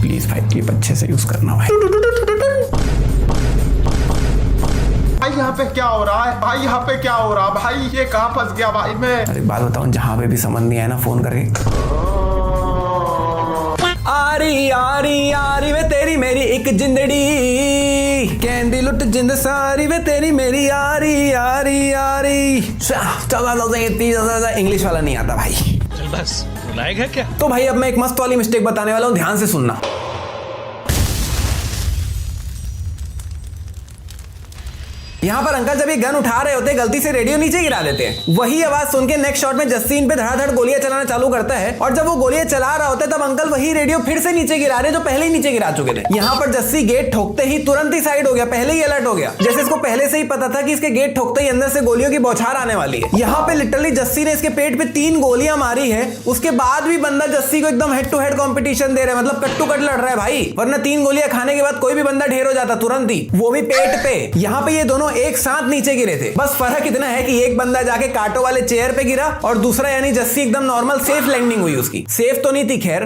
Please भाई clip अच्छे से यूज करना भाई। भाई यहाँ पे क्या हो रहा है भाई, यहाँ पे क्या हो रहा है भाई, ये कहाँ फंस गया भाई मैं। अरे बात बताऊं, जहाँ पे भी समझ नहीं आया ना फोन करके आरी वे तेरी मेरी एक जिंदड़ी, कैंडी लुट जिंद सारी वे तेरी मेरी आरी आरी आरी। इंग्लिश वाला नहीं आता भाई। चल बस बुलाएगा क्या। तो भाई अब मैं एक मस्त वाली मिस्टेक बताने वाला हूँ, ध्यान से सुनना। यहाँ पर अंकल जब ये गन उठा रहे होते हैं गलती से रेडियो नीचे गिरा देते हैं। वही आवाज सुन के नेक्स्ट शॉट में जस्सी इन पे धड़ाधड़ गोलियां चलाना चालू करता है, और जब वो गोलियां चला रहा होता है तब अंकल वही रेडियो फिर से नीचे गिरा रहे जो पहले ही नीचे गिरा चुके थे। यहाँ पर जस्सी गेट ठोकते ही तुरंत ही साइड हो गया, पहले ही अलर्ट हो गया, जैसे इसको पहले से ही पता था कि इसके गेट ठोकते ही अंदर से गोलियों की बौछार आने वाली है। यहाँ पे लिटरली जस्सी ने इसके पेट पे 3 गोलियां मारी है, उसके बाद भी बंदा जस्सी को एकदम हेड टू हेड कॉम्पिटिशन दे रहा है, मतलब कट टू कट लड़ रहा है भाई। वरना 3 गोलियां खाने के बाद कोई भी बंदा ढेर हो जाता तुरंत ही, वो भी पेट पे। यहाँ पे ये दोनों एक साथ नीचे गिरे थे, बस फर्क इतना है कि एक बंदा जाके कांटों वाले चेयर पे गिरा और दूसरा यानी जस्सी एकदम नॉर्मल सेफ लैंडिंग हुई उसकी। सेफ तो नहीं थी खैर,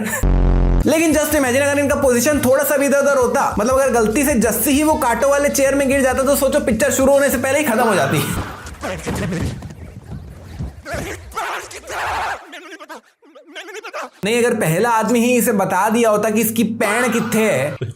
लेकिन जस्ट इमेजिन अगर इनका पोजीशन थोड़ा सा भी इधर उधर होता, मतलब अगर गलती से जस्सी ही वो कांटों वाले चेयर में गिर जाता तो सोचो पिक्चर शुरू होने से पहले ही खत्म हो जाती। नहीं, अगर पहला आदमी ही इसे बता दिया होता कि इसकी पैण कित्थे है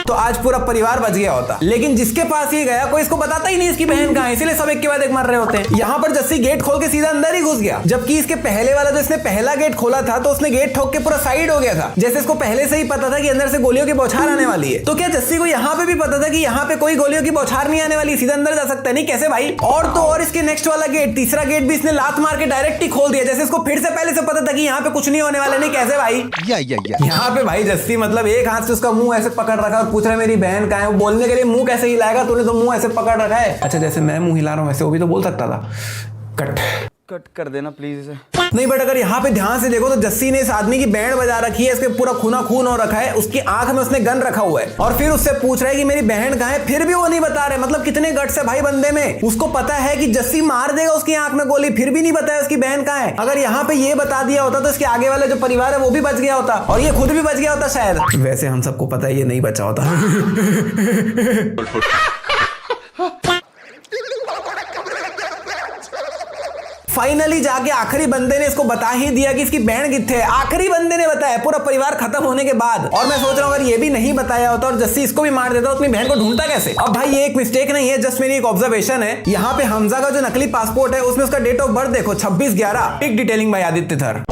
तो आज पूरा परिवार बच गया होता, लेकिन जिसके पास ये गया कोई इसको बताता ही नहीं इसकी बहन कहाँ है, इसीलिए सब एक के बाद एक मर रहे होते हैं। यहाँ पर जस्सी गेट खोल के सीधा अंदर ही घुस गया, जबकि इसके पहले वाला जो इसने पहला गेट खोला था तो उसने गेट ठोक के पूरा साइड हो गया था, जैसे इसको पहले से ही पता था कि अंदर से गोलियों की बौछार आने वाली है। तो क्या जस्सी को यहाँ पे भी पता था कि यहाँ पे कोई गोलियों की बौछार नहीं आने वाली, सीधा अंदर जा सकता है? नहीं, कैसे भाई? और तो और इसके नेक्स्ट वाला गेट, तीसरा गेट भी इसने लात मार के डायरेक्ट ही खोल दिया, जैसे इसको फिर से पहले से पता था कि यहाँ पे कुछ नहीं होने वाला। नहीं, कैसे भाई? यहाँ पे भाई जस्सी मतलब एक हाथ से उसका मुंह ऐसे पकड़ रखा और पूछ रहा है मेरी बहन कहाँ है। वो बोलने के लिए मुंह कैसे हिलाएगा, तूने तो मुंह ऐसे पकड़ रखा है। अच्छा, जैसे मैं मुंह हिला रहा हूँ वैसे वो भी तो बोल सकता था। कट कर देना प्लीज इसे। नहीं, बट अगर यहाँ पे ध्यान से देखो तो जस्सी ने इस आदमी की बैंड बजा रखी है, इसके पूरा खूना खून हो रखा है, उसकी आंख में उसने गन रखा हुआ है और फिर उससे पूछ रहा है कि मेरी बहन कहाँ है, फिर भी वो नहीं बता रहे। मतलब कितने गट्स है भाई बंदे में, उसको पता है कि जस्सी मार देगा उसकी आंख में गोली, फिर भी नहीं बताया उसकी बहन कहाँ है। अगर यहाँ पे ये बता दिया होता तो इसके आगे वाला जो परिवार है वो भी बच गया होता और ये खुद भी बच गया होता शायद। वैसे हम सबको पता है ये नहीं बचा होता। फाइनली जाके आखिरी बंदे ने इसको बता ही दिया कि इसकी बहन किथे है। आखिरी बंदे ने बताया पूरा परिवार खत्म होने के बाद। और मैं सोच रहा हूँ अगर ये भी नहीं बताया होता और जस्सी इसको भी मार देता तो अपनी बहन को ढूंढता कैसे। अब भाई ये एक मिस्टेक नहीं है, जस्ट मेरी एक ऑब्जर्वेशन है। यहाँ पे हमजा का जो नकली पासपोर्ट है उसमें उसका डेट ऑफ बर्थ देखो 26/11, पिक डिटेलिंग बाय आदित्य थर।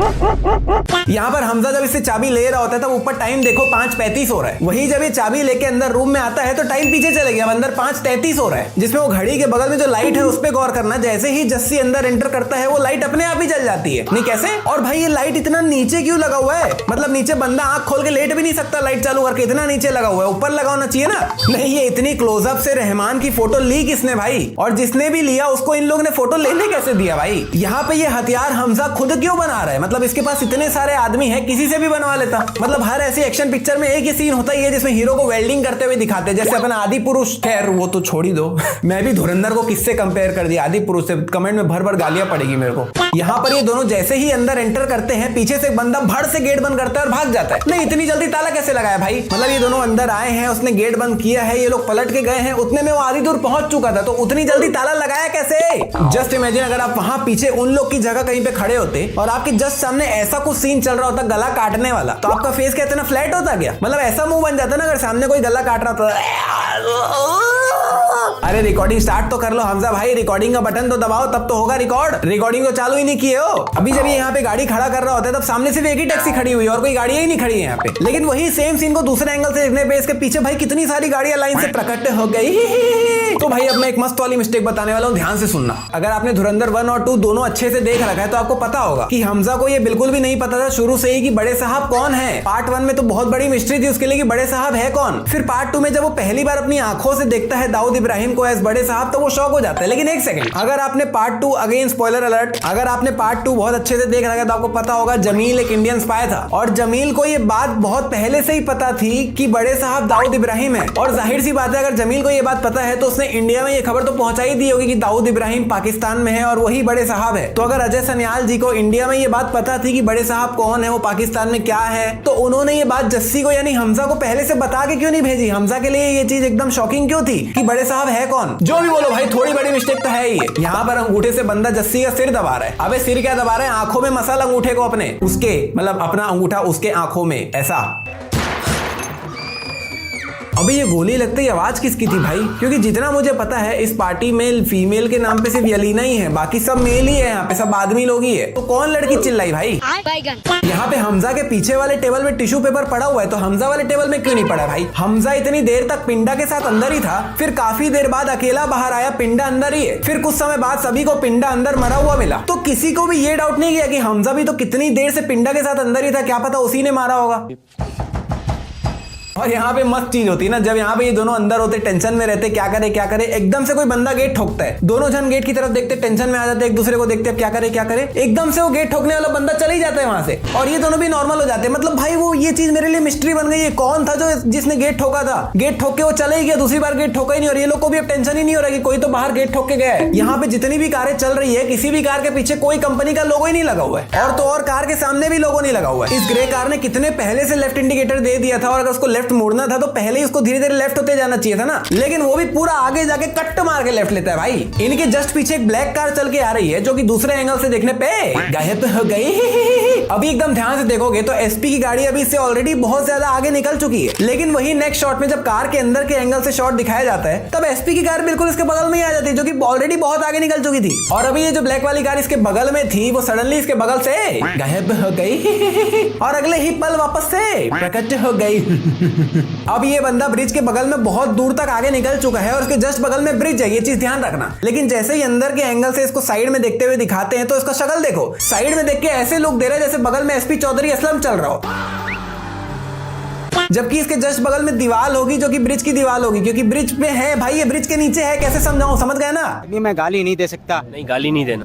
यहाँ पर हमजा जब इससे चाबी ले रहा होता है तब ऊपर टाइम देखो 5:35 हो रहा है। वही जब ये चाबी लेके अंदर रूम में आता है तो टाइम पीछे चले गया, अंदर 5:33 हो रहा है, जिसमें वो घड़ी के बगल में जो लाइट है उस पर गौर करना। जैसे ही जस्सी अंदर एंटर करता है वो लाइट अपने आप ही जल जाती है। नहीं, कैसे? और भाई ये लाइट इतना नीचे क्यों लगा हुआ है? मतलब नीचे बंदा आंख खोल के लेट भी नहीं सकता लाइट चालू करके, इतना नीचे लगा हुआ है। ऊपर लगा होना चाहिए ना। नहीं, ये इतनी क्लोजअप से रहमान की फोटो ली किसने भाई? और जिसने भी लिया उसको इन लोगों ने फोटो लेने कैसे दिया भाई? यहाँ पे ये हथियार हमजा खुद क्यों बना रहा है? मतलब इसके पास इतने सारे आदमी है, किसी से भी बनवा लेता। मतलब हर ऐसी एक्शन पिक्चर में एक ही सीन होता है जिसमें हीरो को वेल्डिंग करते हुए दिखाते हैं, जैसे अपना आदि पुरुष। खैर वो तो छोड़ ही दो। मैं भी धुरंधर को किससे कंपेयर कर दिया, आदि पुरुष से। कमेंट में भर भर गालियां पड़ेगी मेरे को। यहाँ पर ये दोनों जैसे ही अंदर एंटर करते हैं पीछे से एक बंदा भड़ से गेट बंद करता है और भाग जाता है। नहीं, इतनी जल्दी ताला कैसे लगाया भाई? मतलब ये दोनों अंदर आए हैं, उसने गेट बंद किया है, ये लोग पलट के गए हैं, उतने में वो आधी दूर पहुंच चुका था, तो उतनी जल्दी ताला लगाया कैसे? जस्ट इमेजिन अगर आप वहां पीछे उन लोग की जगह कहीं पे खड़े होते और आपके जस्ट सामने ऐसा कुछ सीन चल रहा होता गला काटने वाला, तो आपका फेस क्या इतना फ्लैट होता क्या? मतलब ऐसा मुंह बन जाता ना अगर सामने कोई गला काट रहा था। अरे रिकॉर्डिंग स्टार्ट तो कर लो हमजा भाई, रिकॉर्डिंग का बटन तो दबाओ तब तो होगा रिकॉर्ड। रिकॉर्डिंग तो चालू ही नहीं किए हो। अभी जब ये यहाँ पे गाड़ी खड़ा कर रहा होता है तब सामने सिर्फ एक ही टैक्सी खड़ी हुई है और कोई गाड़ी ही नहीं खड़ी है यहाँ पे। लेकिन वही सेम सीन को दूसरे एंगल से देखने पे इसके पीछे भाई कितनी सारी गाड़ियां लाइन से प्रकट हो गई। तो भाई अब मैं एक मस्त वाली मिस्टेक बताने वाला हूँ, ध्यान से सुनना। अगर आपने धुरंधर 1 और 2 दोनों अच्छे से देख रखा है तो आपको पता होगा कि हमजा को ये बिल्कुल भी नहीं पता था शुरू से ही कि बड़े साहब कौन है। पार्ट 1 में तो बहुत बड़ी मिस्ट्री थी उसके लिए कि बड़े साहब है कौन। फिर पार्ट 2 में जब वो पहली बार अपनी आंखों से देखता है दाऊद इब्राहिम इब्राहिम को एज बड़े साहब तो वो शौक हो जाता है। लेकिन एक सेकंड, अगर आपने पार्ट 2 अगेन स्पॉइलर अलर्ट, अगर आपने पार्ट 2 बहुत अच्छे से देख रखा है तो आपको पता होगा जमील एक इंडियन स्पाई था और जमील को ये बात बहुत पहले से ही पता थी कि बड़े साहब दाऊद इब्राहिम है। और जाहिर सी बात है अगर जमील को ये बात पता है तो उसने इंडिया में ये खबर तो पहुंचा ही दी होगी कि दाऊद इब्राहिम पाकिस्तान में है और वही बड़े साहब है। तो अगर अजय सन्याल जी को इंडिया में ये बात पता थी कि बड़े साहब कौन है, वो पाकिस्तान में क्या है, तो उन्होंने ये बात जस्सी को यानी हमजा को पहले से बता के क्यों नहीं भेजी? हमजा के लिए ये चीज एकदम शॉकिंग क्यों थी कि बड़े साहब है कौन? जो भी बोलो भाई, थोड़ी बड़ी मिस्टेक तो है ही। यहाँ पर अंगूठे से बंदा जस्सी का सिर दबा रहा है। अबे सिर क्या दबा रहे हैं? आंखों में मसल अंगूठे को अपने, उसके मतलब अपना अंगूठा उसके आंखों में, ऐसा। अबे ये गोली लगते ही आवाज किसकी थी भाई? क्योंकि जितना मुझे पता है इस पार्टी में फीमेल के नाम पे सिर्फ यलीना ही है, बाकी सब मेल ही है, यहाँ पे सब आदमी लोग ही है। तो कौन लड़की चिल्लाई भाई? यहाँ पे हमजा के पीछे वाले टेबल में टिश्यू पेपर पड़ा हुआ है तो हमजा वाले टेबल में क्यों नहीं पड़ा भाई? हमजा इतनी देर तक पिंडा के साथ अंदर ही था, फिर काफी देर बाद अकेला बाहर आया, पिंडा अंदर ही है, फिर कुछ समय बाद सभी को पिंडा अंदर मरा हुआ मिला। तो किसी को भी ये डाउट नहीं किया कि हमजा भी तो कितनी देर से पिंडा के साथ अंदर ही था, क्या पता उसी ने मारा होगा। और यहाँ पे मस्त चीज होती है ना, जब यहाँ पे ये दोनों अंदर होते, टेंशन में रहते, क्या करे, एकदम से कोई बंदा गेट ठोकता है, दोनों जन गेट की तरफ देखते, टेंशन में आ जाते, एक दूसरे को देखते, क्या करे, एकदम से वो गेट ठोकने वाला बंदा चल ही जाता है वहां से और ये दोनों भी नॉर्मल हो जाते हैं। मतलब भाई वो ये चीज मेरे लिए मिस्ट्री बन गई है, कौन था जो जिसने गेट ठोका था? गेट ठोक के वो चले ही गया, दूसरी बार गेट ठोका ही नहीं और ये लोग को भी अब टेंशन ही नहीं हो रहा कि कोई तो बाहर गेट ठोक के गया है। यहाँ पे जितनी भी कारें चल रही है, किसी भी कार के पीछे कोई कंपनी का लोगो ही नहीं लगा हुआ है और तो और कार के सामने भी लोगो नहीं लगा हुआ है। इस ग्रे कार ने कितने पहले से लेफ्ट इंडिकेटर दे दिया था और अगर उसको लेफ्ट मोड़ना था तो पहले ही उसको धीरे धीरे लेफ्ट होते जाना चाहिए था ना, लेकिन वो भी पूरा आगे जाके कट मार के लेफ्ट लेता है भाई। इनके जस्ट पीछे एक ब्लैक कार चल के आ रही है जो कि दूसरे एंगल से देखने पे गायब हो गई। अभी एकदम ध्यान से देखोगे तो एसपी की गाड़ी अभी इससे ऑलरेडी बहुत ज्यादा आगे निकल चुकी है, लेकिन वही नेक्स्ट शॉट में जब कार के अंदर के एंगल से शॉट दिखाया जाता है तब एसपी की कार बिल्कुल इसके बगल में ही आ जाती है जो कि ऑलरेडी बहुत आगे निकल चुकी थी। और अभी ये जो ब्लैक वाली कार इसके बगल में थी वो सडनली इसके बगल से गायब हो गई और अगले ही पल वापस से प्रकट हो गई। अब ये बंदा ब्रिज के बगल में बहुत दूर तक आगे निकल चुका है और उसके जस्ट बगल में ब्रिज है, ये चीज ध्यान रखना। लेकिन जैसे ही अंदर के एंगल से इसको साइड में देखते हुए दिखाते हैं तो इसका शक्ल देखो, साइड में देख के ऐसे लुक दे रहा है जैसे बगल में एसपी चौधरी असलम चल रहा हो, जबकि इसके जस्ट बगल में दीवार होगी जो कि ब्रिज की दीवार होगी, क्योंकि ब्रिज पे है भाई, ये ब्रिज के नीचे है। कैसे समझाऊं, समझ गए ना? नहीं मैं गाली नहीं दे सकता। नहीं गाली नहीं देना,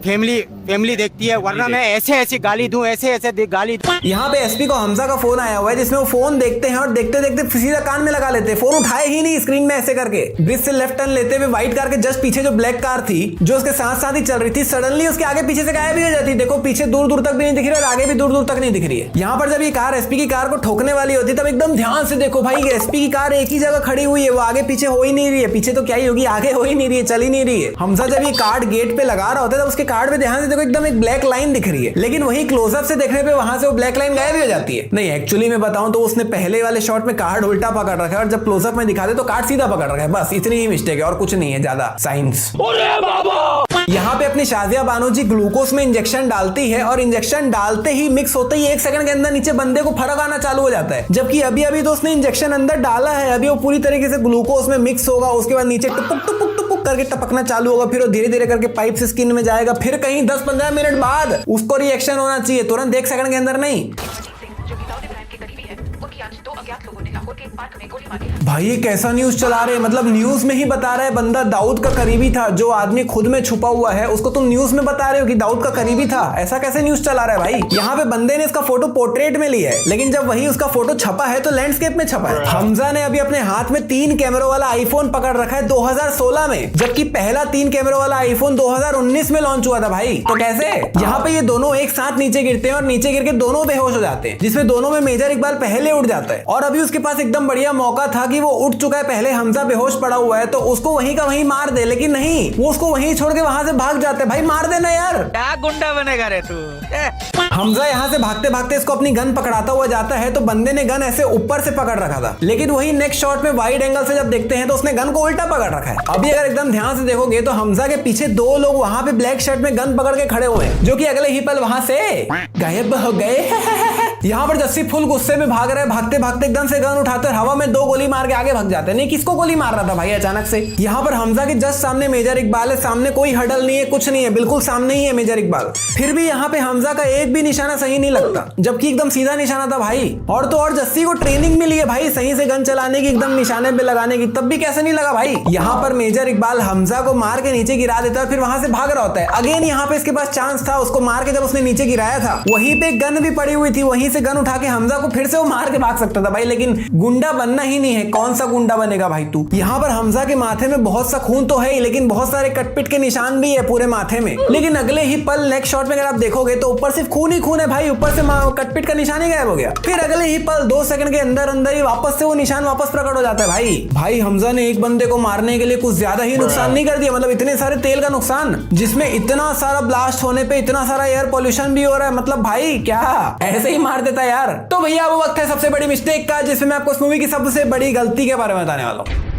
फैमिली देखती है, वरना मैं ऐसे गाली दूं, ऐसे गाली दूं। यहाँ पे एसपी को हमजा का फोन आया हुआ है जिसमें वो फोन देखते हैं और देखते देखते सीधा कान में लगा लेते हैं, फोन उठाए ही नहीं स्क्रीन में ऐसे करके। ब्रिज से लेफ्ट टर्न लेते हुए व्हाइट कार के जस्ट पीछे जो ब्लैक कार थी जो उसके साथ साथ ही चल रही थी, सडनली उसके आगे पीछे से गायब भी हो जाती। देखो पीछे दूर दूर तक भी नहीं दिख रही और आगे भी दूर दूर तक नहीं दिख रही है। यहाँ पर जब ये कार एसपी की कार को ठोकने वाली होती तब एकदम ध्यान से देखो भाई, एसपी की कार एक ही जगह खड़ी हुई है, वो आगे पीछे हो ही नहीं रही है, पीछे तो क्या ही होगी, आगे हो ही नहीं रही है, चल ही नहीं रही है। हमजा जब ये कार्ड गेट पे लगा रहा होता है तब उसके कार्ड पे ध्यान से देखो एकदम एक ब्लैक लाइन दिख रही है, लेकिन वही क्लोजअप से देखने पे वहां से वो ब्लैक लाइन गायब हो जाती है। नहीं एक्चुअली मैं बताऊं तो उसने पहले वाले शॉट में कार्ड उल्टा पकड़ रखा है और जब क्लोजअप में दिखाते तो कार्ड सीधा पकड़ रखा है, बस इतनी ही मिस्टेक है और कुछ नहीं है ज्यादा साइंस। यहाँ पे अपनी शाजिया बानो जी ग्लूकोज में इंजेक्शन डालती है और इंजेक्शन डालते ही मिक्स होते ही 1 सेकंड के अंदर नीचे बंदे को फर्क आना चालू हो जाता है, जबकि अभी अभी तो उसने इंजेक्शन अंदर डाला है, अभी वो पूरी तरीके से ग्लूकोज में मिक्स होगा, उसके बाद नीचे टुपुक टुपुक टुपुक करके टपकना चालू होगा, फिर वो धीरे धीरे करके पाइप से स्किन में जाएगा, फिर कहीं 10-15 मिनट बाद उसको रिएक्शन होना चाहिए, तुरंत 1 सेकंड के अंदर नहीं। भाई ये कैसा न्यूज चला रहे हैं, मतलब न्यूज में ही बता रहे हैं बंदा दाऊद का करीबी था, जो आदमी खुद में छुपा हुआ है उसको तुम न्यूज में बता रहे हो कि दाऊद का करीबी था, ऐसा कैसे न्यूज चला रहा है भाई? यहाँ पे बंदे ने इसका फोटो पोर्ट्रेट में लिया है, लेकिन जब वही उसका फोटो छपा है तो लैंडस्केप में छपा है। हमजा ने अभी अपने हाथ में 3 कैमरों वाला आईफोन पकड़ रखा है 2016 में, जबकि पहला 3 कैमरों वाला आईफोन 2019 में लॉन्च हुआ था भाई। तो कैसे? यहाँ पे ये दोनों एक साथ नीचे गिरते हैं और नीचे गिर के दोनों बेहोश हो जाते हैं, जिसमें दोनों में मेजर इकबाल पहले उठ जाता है और अभी उसके पास एकदम बढ़िया मौका था कि वो उठ चुका है पहले, हमजा बेहोश पड़ा हुआ है तो उसको वहीं का वहीं मार दे, लेकिन नहीं, वो उसको वहीं छोड़ के वहां से भाग जाते हैं। भाई मार देना यार, क्या गुंडा बनेगा रे तू? हमजा यहाँ से भागते भागते इसको अपनी गन पकड़ाता हुआ जाता है तो बंदे ने गन ऐसे ऊपर से पकड़ रखा था, लेकिन वही नेक्स्ट शॉट में वाइड एंगल से जब देखते हैं तो उसने गन को उल्टा पकड़ रखा है। अभी अगर एकदम ध्यान से देखोगे तो हमजा के पीछे 2 लोग वहां पे ब्लैक शर्ट में गन पकड़ के खड़े हुए हैं, जो कि अगले ही पल वहां से गायब हो गए। यहाँ पर जस्सी फुल गुस्से में भाग रहा है, भागते भागते एकदम से गन उठाते हैं, हवा में 2 गोली मार के आगे भाग जाते हैं। नहीं, किसको गोली मार रहा था भाई अचानक से? यहाँ पर हमजा के जस्ट सामने मेजर इकबाल है, सामने कोई हडल नहीं है, कुछ नहीं है, बिल्कुल सामने ही है मेजर इकबाल। फिर भी यहाँ पे हमजा का एक भी निशाना सही नहीं लगता, जबकि एकदम सीधा निशाना था भाई। और तो और जस्सी को ट्रेनिंग मिली है भाई सही से गन चलाने की, एकदम निशाने पे लगाने की, तब भी कैसे नहीं लगा भाई। यहाँ पर मेजर इकबाल हमजा को मार के नीचे गिरा देता है, फिर वहां से भाग रहा होता है। अगेन यहाँ पे इसके पास चांस था उसको मार के, जब उसने नीचे गिराया था वहीं पे गन भी पड़ी हुई थी, वहीं से गन उठा के हमजा को फिर से वो मार के भाग सकता था भाई, लेकिन गुंडा बनना ही नहीं है। कौन सा गुंडा बनेगा भाई तू? यहाँ पर हमजा के माथे में बहुत सा खून तो है ही, लेकिन बहुत सारे कटपिट के निशान भी है पूरे माथे में। लेकिन अगले ही पल नेक्स्ट शॉट में अगर आप देखोगे तो ऊपर सिर्फ खून ही खून है भाई, ऊपर से कटपिट का निशान ही गायब हो गया। फिर अगले ही पल 2 सेकंड के अंदर अंदर ही वापस से वो निशान वापस प्रकट हो जाता है भाई हमजा ने एक बंदे को मारने के लिए कुछ ज्यादा ही नुकसान नहीं कर दिया, मतलब इतने सारे तेल का नुकसान, जिसमें इतना सारा ब्लास्ट होने पे इतना सारा एयर पोल्यूशन भी हो रहा है, मतलब भाई क्या ऐसे ही मार देता यार। तो भैया वो वक्त है सबसे बड़ी मिस्टेक का, जिसमें मैं आपको इस मूवी की सबसे बड़ी गलती के बारे में बताने वाला हूँ।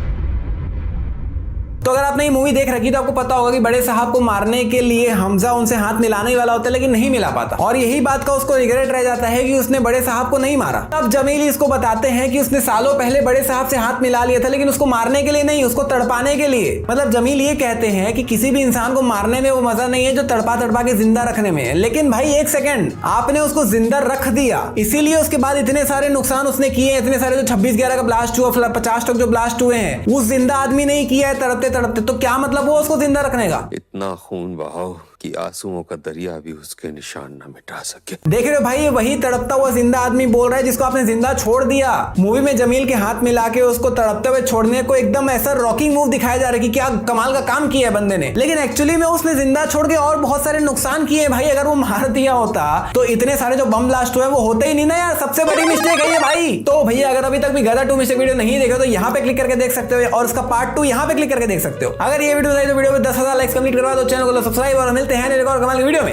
तो अगर आपने ये मूवी देख रखी तो आपको पता होगा कि बड़े साहब को मारने के लिए हमजा उनसे हाथ मिलाने ही वाला होता है, लेकिन नहीं मिला पाता, और यही बात का उसको रिग्रेट रह जाता है कि उसने बड़े साहब को नहीं मारा। तब जमील इसको बताते हैं कि उसने सालों पहले बड़े साहब से हाथ मिला लिया था, लेकिन उसको मारने के लिए नहीं, उसको तड़पाने के लिए। मतलब जमील ये कहते हैं कि किसी भी इंसान को मारने में वो मजा नहीं है जो तड़पा तड़पा के जिंदा रखने में है। लेकिन भाई एक सेकंड, आपने उसको जिंदा रख दिया, इसीलिए उसके बाद इतने सारे नुकसान उसने किए, इतने सारे जो 26/11 का ब्लास्ट हुआ, 50 तक जो ब्लास्ट हुए हैं, वो जिंदा आदमी नहीं किया है तड़पते तड़पते, तो क्या मतलब वो उसको जिंदा रखने का? इतना खून बहाओ कि आंसुओं का दरिया भी उसके निशान न मिटा सके। देख रहे हो भाई, वही तड़पता हुआ जिंदा आदमी बोल रहा है जिसको आपने जिंदा छोड़ दिया। मूवी में जमील के हाथ मिला के उसको तड़पते हुए छोड़ने को एकदम ऐसा रॉकिंग मूव दिखाया जा रहा है कि क्या कमाल का काम किया है बंदे ने, लेकिन एक्चुअली में उसने जिंदा छोड़ के और बहुत सारे नुकसान किए भाई। अगर वो मार दिया होता तो इतने सारे जो बम ब्लास्ट हुए वो होते ही नहीं ना यार, सबसे बड़ी मिस्टेक है ये भाई। तो भैया अगर अभी तक भी गदर 2 मिस्टेक वीडियो नहीं देखे तो यहाँ पे क्लिक करके देख सकते हो, और इसका पार्ट 2 यहाँ पे क्लिक करके देख सकते हो। अगर ये वीडियो तो वीडियो में 10,000 लाइक्स कंप्लीट करवा दो, चैनल को सब्सक्राइब, और मिलते हैं एक और कमाल की वीडियो में।